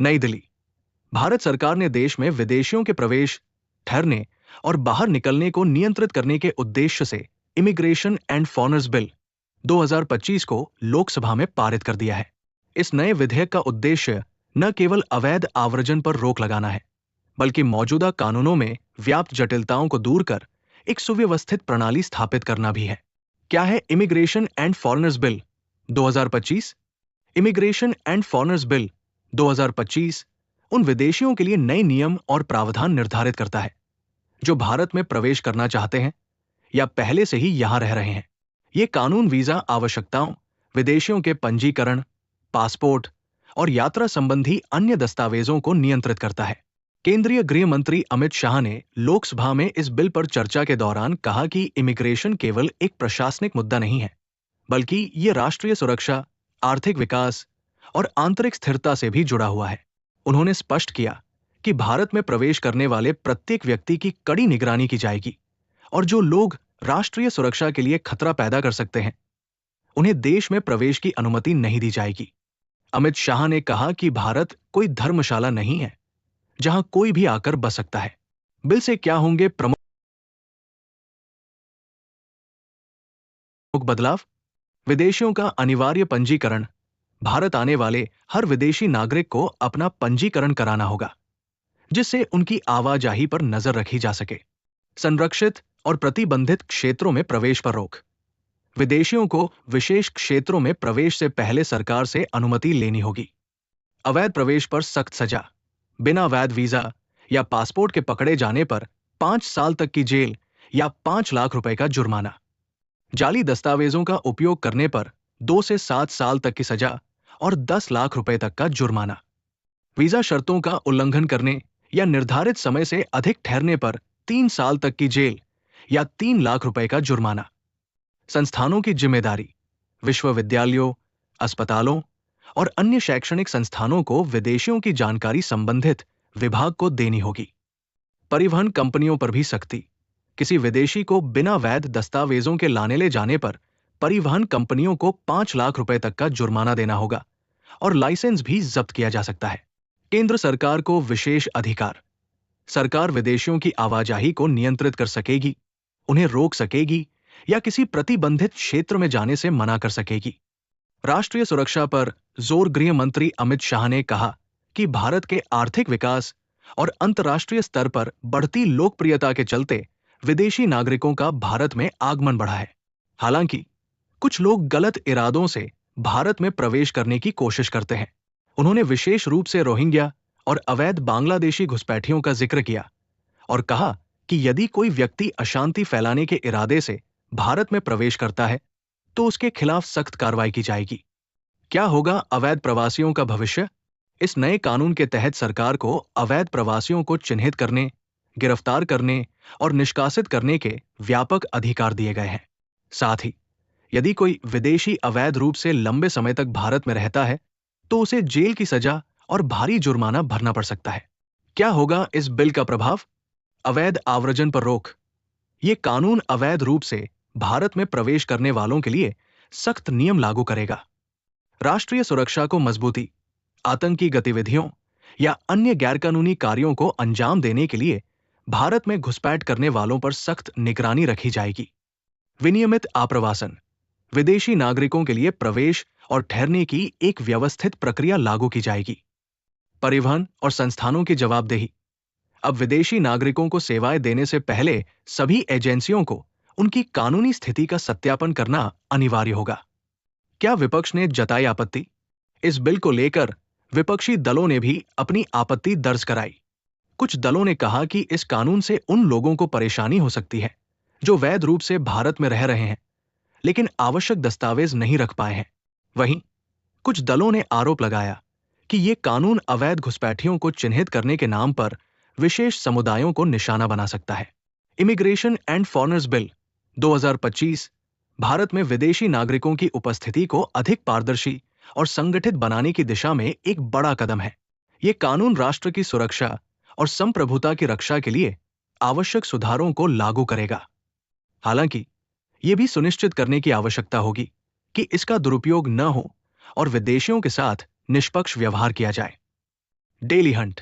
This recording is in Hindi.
नई दिल्ली। भारत सरकार ने देश में विदेशियों के प्रवेश, ठहरने और बाहर निकलने को नियंत्रित करने के उद्देश्य से इमिग्रेशन एंड फॉरेनर्स बिल 2025 को लोकसभा में पारित कर दिया है। इस नए विधेयक का उद्देश्य न केवल अवैध आव्रजन पर रोक लगाना है, बल्कि मौजूदा कानूनों में व्याप्त जटिलताओं को दूर कर एक सुव्यवस्थित प्रणाली स्थापित करना भी है। क्या है immigration and foreigners bill 2025? Immigration and foreigners bill 2025 उन विदेशियों के लिए नए नियम और प्रावधान निर्धारित करता है जो भारत में प्रवेश करना चाहते हैं या पहले से ही यहां रह रहे हैं। ये कानून वीजा आवश्यकताओं, विदेशियों के पंजीकरण, पासपोर्ट और यात्रा संबंधी अन्य दस्तावेजों को नियंत्रित करता है। केंद्रीय गृह मंत्री अमित शाह ने लोकसभा में इस बिल पर चर्चा के दौरान कहा कि इमिग्रेशन केवल एक प्रशासनिक मुद्दा नहीं है, बल्कि ये राष्ट्रीय सुरक्षा, आर्थिक विकास और आंतरिक स्थिरता से भी जुड़ा हुआ है। उन्होंने स्पष्ट किया कि भारत में प्रवेश करने वाले प्रत्येक व्यक्ति की कड़ी निगरानी की जाएगी और जो लोग राष्ट्रीय सुरक्षा के लिए खतरा पैदा कर सकते हैं, उन्हें देश में प्रवेश की अनुमति नहीं दी जाएगी। अमित शाह ने कहा कि भारत कोई धर्मशाला नहीं है जहां कोई भी आकर बस सकता है। बिल से क्या होंगे प्रमुख बदलाव? विदेशियों का अनिवार्य पंजीकरण। भारत आने वाले हर विदेशी नागरिक को अपना पंजीकरण कराना होगा, जिससे उनकी आवाजाही पर नजर रखी जा सके। संरक्षित और प्रतिबंधित क्षेत्रों में प्रवेश पर रोक। विदेशियों को विशेष क्षेत्रों में प्रवेश से पहले सरकार से अनुमति लेनी होगी। अवैध प्रवेश पर सख्त सजा। बिना वैध वीजा या पासपोर्ट के पकड़े जाने पर 5 साल तक की जेल या 5 लाख रुपए का जुर्माना। जाली दस्तावेजों का उपयोग करने पर 2 से 7 साल तक की सजा और 10 लाख रुपए तक का जुर्माना। वीजा शर्तों का उल्लंघन करने या निर्धारित समय से अधिक ठहरने पर 3 साल तक की जेल या 3 लाख रुपए का जुर्माना। संस्थानों की जिम्मेदारी। विश्वविद्यालयों, अस्पतालों और अन्य शैक्षणिक संस्थानों को विदेशियों की जानकारी संबंधित विभाग को देनी होगी। परिवहन कंपनियों पर भी सख्ती। किसी विदेशी को बिना वैध दस्तावेजों के लाने ले जाने पर परिवहन कंपनियों को 5 लाख रुपए तक का जुर्माना देना होगा और लाइसेंस भी जब्त किया जा सकता है। केंद्र सरकार को विशेष अधिकार। सरकार विदेशियों की आवाजाही को नियंत्रित कर सकेगी, उन्हें रोक सकेगी या किसी प्रतिबंधित क्षेत्र में जाने से मना कर सकेगी। राष्ट्रीय सुरक्षा पर जोर। गृह मंत्री अमित शाह ने कहा कि भारत के आर्थिक विकास और अंतर्राष्ट्रीय स्तर पर बढ़ती लोकप्रियता के चलते विदेशी नागरिकों का भारत में आगमन बढ़ा है। हालांकि कुछ लोग गलत इरादों से भारत में प्रवेश करने की कोशिश करते हैं। उन्होंने विशेष रूप से रोहिंग्या और अवैध बांग्लादेशी घुसपैठियों का जिक्र किया और कहा कि यदि कोई व्यक्ति अशांति फैलाने के इरादे से भारत में प्रवेश करता है तो उसके खिलाफ सख्त कार्रवाई की जाएगी। क्या होगा अवैध प्रवासियों का भविष्य? इस नए कानून के तहत सरकार को अवैध प्रवासियों को चिन्हित करने, गिरफ्तार करने और निष्कासित करने के व्यापक अधिकार दिए गए हैं। साथ ही यदि कोई विदेशी अवैध रूप से लंबे समय तक भारत में रहता है तो उसे जेल की सजा और भारी जुर्माना भरना पड़ सकता है। क्या होगा इस बिल का प्रभाव? अवैध आव्रजन पर रोक। ये कानून अवैध रूप से भारत में प्रवेश करने वालों के लिए सख्त नियम लागू करेगा। राष्ट्रीय सुरक्षा को मजबूती। आतंकी गतिविधियों या अन्य गैरकानूनी कार्यों को अंजाम देने के लिए भारत में घुसपैठ करने वालों पर सख्त निगरानी रखी जाएगी। विनियमित आप्रवासन। विदेशी नागरिकों के लिए प्रवेश और ठहरने की एक व्यवस्थित प्रक्रिया लागू की जाएगी। परिवहन और संस्थानों की जवाबदेही। अब विदेशी नागरिकों को सेवाएं देने से पहले सभी एजेंसियों को उनकी कानूनी स्थिति का सत्यापन करना अनिवार्य होगा। क्या विपक्ष ने जताई आपत्ति? इस बिल को लेकर विपक्षी दलों ने भी अपनी आपत्ति दर्ज कराई। कुछ दलों ने कहा कि इस कानून से उन लोगों को परेशानी हो सकती है जो वैध रूप से भारत में रह रहे हैं लेकिन आवश्यक दस्तावेज नहीं रख पाए हैं। वहीं कुछ दलों ने आरोप लगाया कि ये कानून अवैध घुसपैठियों को चिन्हित करने के नाम पर विशेष समुदायों को निशाना बना सकता है। Immigration and foreigners bill 2025 Bharat में विदेशी नागरिकों की उपस्थिति को अधिक पारदर्शी और संगठित बनाने की दिशा में एक बड़ा कदम है। ये कानून राष्ट्र की सुरक्षा और संप्रभुता की रक्षा के लिए आवश्यक सुधारों को लागू करेगा। हालांकि ये भी सुनिश्चित करने की आवश्यकता होगी कि इसका दुरुपयोग न हो और विदेशियों के साथ निष्पक्ष व्यवहार किया जाए। Daily Hunt.